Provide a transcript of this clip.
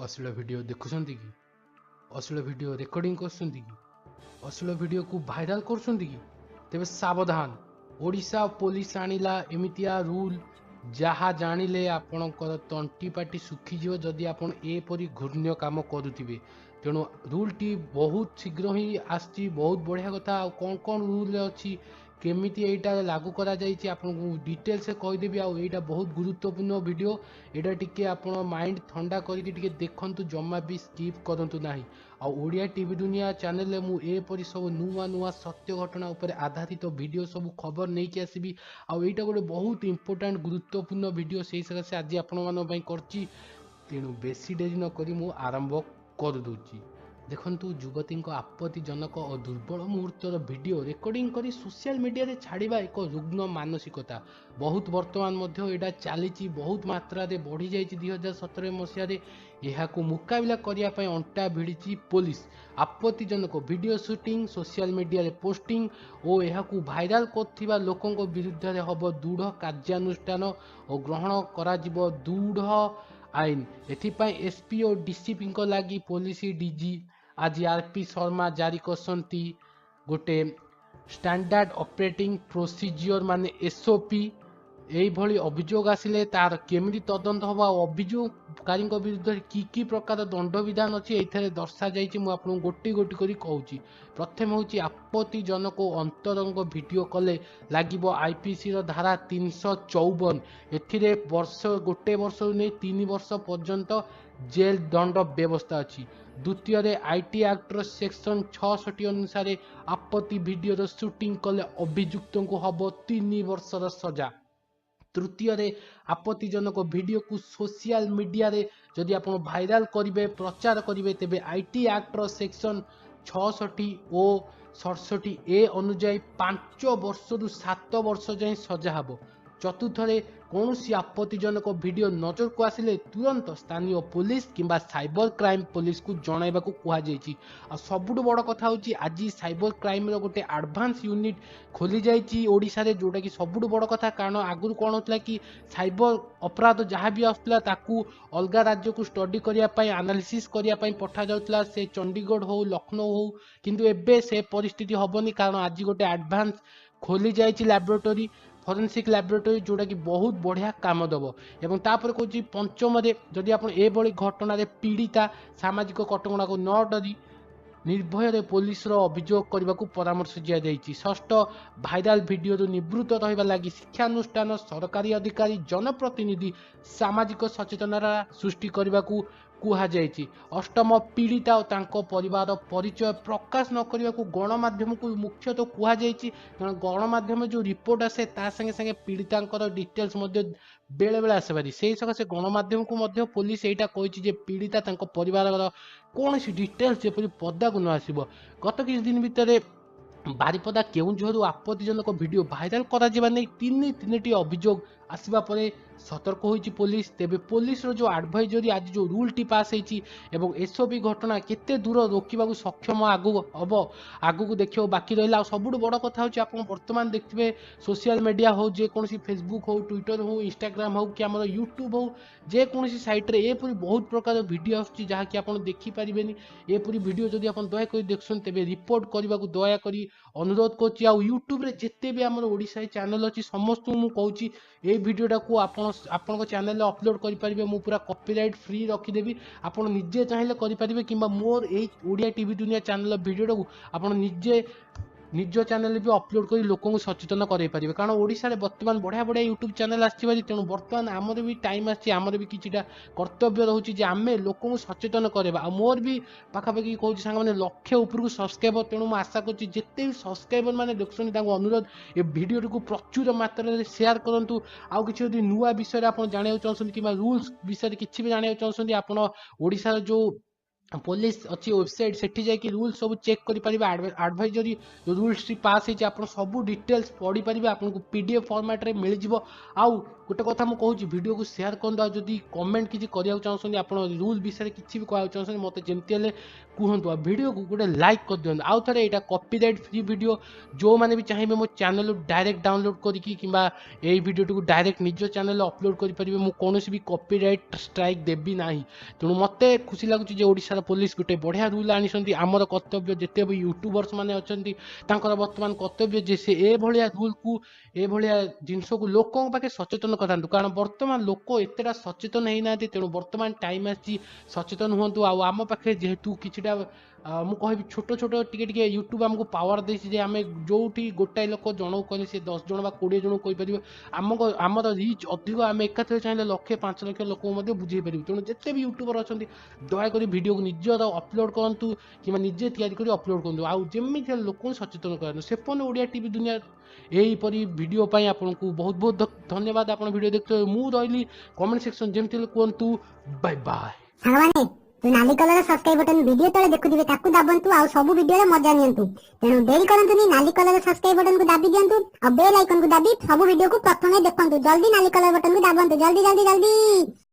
अश्लील वीडियो देखुछंती कि अश्लील वीडियो रेकर्डिंग करछंती कि अश्लील वीडियो को भाइराल करछंती कि तेबे सावधान ओडिशा पुलिस आनिला एमितिया रूल जहा जानिले आपणकर तंटी पाटी सुखी जीव जदि आपण एपरी घृण्य काम करुथिबे। तेणु रूल टी बहुत शीघ्र ही आछि, बहुत बढ़िया कथा। कौन कौन रूल अच्छी केमिति एटा लागू करा जाइछि आपको डिटेल्स से कहीदेवी। आईटा बहुत गुरुत्वपूर्ण वीडियो, एटा टिके आपण माइंड ठंडा करके टिके देखंतु, जम्मा भी स्किप करंतु नाही। ओडिया टीवी दुनिया चैनल रे मु एपरी सब नुआ नुआ सत्य घटना उपर आधारित वीडियो सब खबर नहीं कि आसीबी। आईटा गोटे बहुत इंपोर्टेंट गुरुत्वपूर्ण वीडियो, से सकाशे आज आपण मान पई करछि। तेणु बेसी डेरी न करी मु आरंभ कर दूची। देखंतु युवती आपत्तिजनक और दुर्बल मुहूर्तर वीडियो रेकर्डिंग करी सोशल मीडिया रे छाड़िबा एक रुग्ण मानसिकता। बहुत वर्तमान मध्य एटा चली बहुत मात्रा रे बढ़ी जाइछि 2017 मसीह रे। एहाकु मुकाबिला करिया पई अंटा भिड़ी पुलिस। आपत्तिजनक वीडियो शूटिंग, सोशल मीडिया रे पोस्टिंग और एहाकु भाइराल करथिबा लोकंक विरुद्ध रे हबो दृढ़ कार्यानुष्ठान और ग्रहण करा जिवो दृढ़ आईन। एथिपाई एसपी और डीसीपी लगी पुलिस डीजी आज आरपी शर्मा जारी करसंती गोटे स्टैंडर्ड ऑपरेटिंग प्रोसीजर माने एसओपी। यही भली अभियोग आसिले तार केमिति तदंत हवा, अभियोगकारी विरुद्ध की प्रकार दंड विधान अच्छी ये दर्शा जाइए। मुझे आपको गोटी गोटी करी कहूँ। प्रथम हूँ आपत्तिजनक अंतरंग वीडियो कले लगे आईपीसी धारा 354। एथिरे वर्ष गोटे वर्ष नहीं 3 वर्ष पर्यंत जेल दंड व्यवस्था अच्छी। द्वितीय आईटी एक्टर सेक्शन 66 अनुसार आपत्ति वीडियो शूटिंग कले अभियुक्त को हम 3 वर्षर सजा। तृतीय आपत्तिजनक वीडियो को सोशल मीडिया रे जदि आप भाइराल करेंगे प्रचार करेंगे तेबे आईटी एक्टर सेक्शन 66 और 67 ए अनुजाई 5 वर्ष रु 7 वर्ष जाए सजा हब। चतुर्थ कौन आपत्तिजनक वीडियो नजर को आसिले तुरंत स्थानीय पुलिस किंबा साइबर क्राइम पुलिस को जनइबा को कहा जाइछि। आ सबुठ बड़ कथा होछि आज साइबर क्राइम रो गोटे एडवांस यूनिट खोली जाइछि ओडिशा रे, जोटा कि सबुठ बड़ कथा। कारण आगुर कौन होता कि साइबर अपराध जहाँ भी आसला ताकू अलगा राज्य को स्टडी करिया पई एनालिसिस करिया पई पठा जाउतला, से चंडीगढ़ हो लखनऊ हो। किंतु एबे से परिस्थिति हबनी, कारण आज गोटे एडवांस खोली जाइछि लैबोरेटरी, फरेन्सिक लैबोरेटरी, जोटा कि बहुत बढ़िया काम दब। एवं तापर कहूँ पंचम जदि आप एभली घटना पीड़िता सामाजिक कटकणा को न डरी निर्भय पुलिस अभियोग करने को परामर्श दि जाइए। षष्ठ भाइराल वीडियो निवृत्त रहा लगी शिक्षानुष्ठान, सरकारी अधिकारी, जनप्रतिनिधि सामाजिक सचेतना सृष्टि करने को कहा जाइए। अष्टम पीड़िता और तांको परिवार परिचय प्रकाश न करने को गणमाध्यम को मुख्यतः कहा जाइए। कारण गणमाध्यम जो रिपोर्ट आसे ता संगे संगे पीड़िता डिटेल्स बेले बेले आसे पारी, से सकाशे गणमाध्यम को मध्य पुलिस एटा कहिछि जे पीड़िता तांको परिवार कौन सी डिटेल्स जेपरि पदा को न आसीबो। गत किछ दिन भितर बारिपदा केउंझरु आपत्तिजनक वीडियो भाइराल करा जिबा नै तीनटी अभियोग आसिबा परे सतर्क होइछि पुलिस। तेबे पुलिस रो जो एडवाइजरी आज जो रूल टी पास होइछि एवं एसओपी घटना केते दूर रोकिबा को सक्षम आगु को देखियो बाकी रहिला। सबुठ बड़ कथा होछि आपण वर्तमान देखिबे सोशल मीडिया हो, जे कोनसी फेसबुक हो, ट्विटर हो, इंस्टाग्राम हो कि हमर यूट्यूब हो, जे कोनसी साइट रे एपरि बहुत प्रकार वीडियो आछि जहा कि आपण देखि परिबेनी। एपरि वीडियो जदि आपण दया करी देखछन तेबे रिपोर्ट करबा को दया करी अनुरोध करछि। आ यूट्यूब रे जेते भी हमर ओडिसा चैनल अछि समस्त मु कहूछि ए वीडियोटा को आपण चैनल अपलोड करि परिबे। मु पूरा कॉपीराइट फ्री रखी देबी, आपण निजे चाहिले करि परिबे किंबा मोर ए ओडिया टीवी दुनिया चैनल वीडियोटा को आपण निजे निज चैनल भी अपलोड कर लोक सचेतन कराई पारे। कारण ओडिशा रे वर्तमान बढ़िया बढ़िया यूट्यूब चैनल आछि, तेणु वर्तमान आमर भी टाइम आछि, आमर भी किछिटा कर्तव्य रहउछि जे आमे लोक सचेतन करबा। आ मोर भी पाखापाखि कहूँ सांग मैंने लक्ष्य उपरकू सब्सक्राइबर, तेणु मुझे आशा करुँच जिते भी सब्सक्राइबर मैंने देखुं अनुरोध ए वीडियो को प्रचुर मात्रा में शेयर करूँ। आउ कि नुआ विषय आप जानते चाहते कि रूल्स विषय किसी भी जानते चाहते आप ओडिशा जो पुलिस अच्छी वेबसाइट सेठी जाकि रूल सब चेक करेंगे एडवाइजरी रूल्स पास होती आप सब डिटेल्स पढ़ी पारे आपको पीडीएफ फॉर्मेट रे मिल जाव आउ गोटे कथा मुझे कहूँ वीडियो को शेयर कर जदि कमेंट किसी करा चाहते आप रूल विषय किसी भी कह चाहते मत जमी कहतु वीडियो को गोटे लाइक कर दिखाँ आउ थे यहाँ कॉपीराइट फ्री वीडियो जो मैंने भी चाहिए मो चैनल डायरेक्ट डाउनलोड करके यही वीडियो को डायरेक्ट निज चैनल अपलोड करेंगे मुझे कौन भी कॉपीराइट स्ट्राइक देवी ना तेणु मत खुशी लगुच ओडिशा पुलिस गोटे बढ़िया रूल आनी आमर कर्तव्य जिते भी यूट्यूबर्स मैंने अच्छा बर्तमान कर्तव्य जे से ए भलिया रूल को ए भलिया जिनस को लोकों पाखे सचेतन करातु कारण बर्तमान लोक एतेटा सचेतन होना तेणु बर्तमान टाइम आसी सचेतन हूँ आम पाखे जेहेतु किसी मु कहि छोट छोट टिके यूट्यूब आमको पावर देछि जे आमे जोठी गोटाए लोक जन कहले से 10 जन बा 20 जन कहि परिबे आमर रीच अधिक आम एकाथरे चाहिए 1,00,000-5,00,000 लोक बुझे पारे तेणु जिते भी यूट्यूबर अच्छा दयाकोरी भिडियो को निजर अपलोड करूँ कि निजे तैयारी अपलोड करूँ आउ जमी लोक सचेतन करूँ सेपन ओडिया टीवी दुनिया यहीपरी वीडियो पाई आपको बहुत बहुत धन्यवाद आप वीडियो देखते मु रही कमेंट सेक्शन जमी कहतु बाय बाय सागवाने तू नाली कलर सब्सक्राइब बटन वीडियो तले देखुथिबे ताकू दाबंतु आ सब वीडियो रे मजा नियंतु तेनु देरी करंतुनी नाली कलर सब्सक्राइब बटन को दाबी दियंतु और बेल आइकन को दाबी सब वीडियो को प्रथमे देखंतु जल्दी नाली कलर बटन को दाबंतु जल्दी जल्दी जल्दी।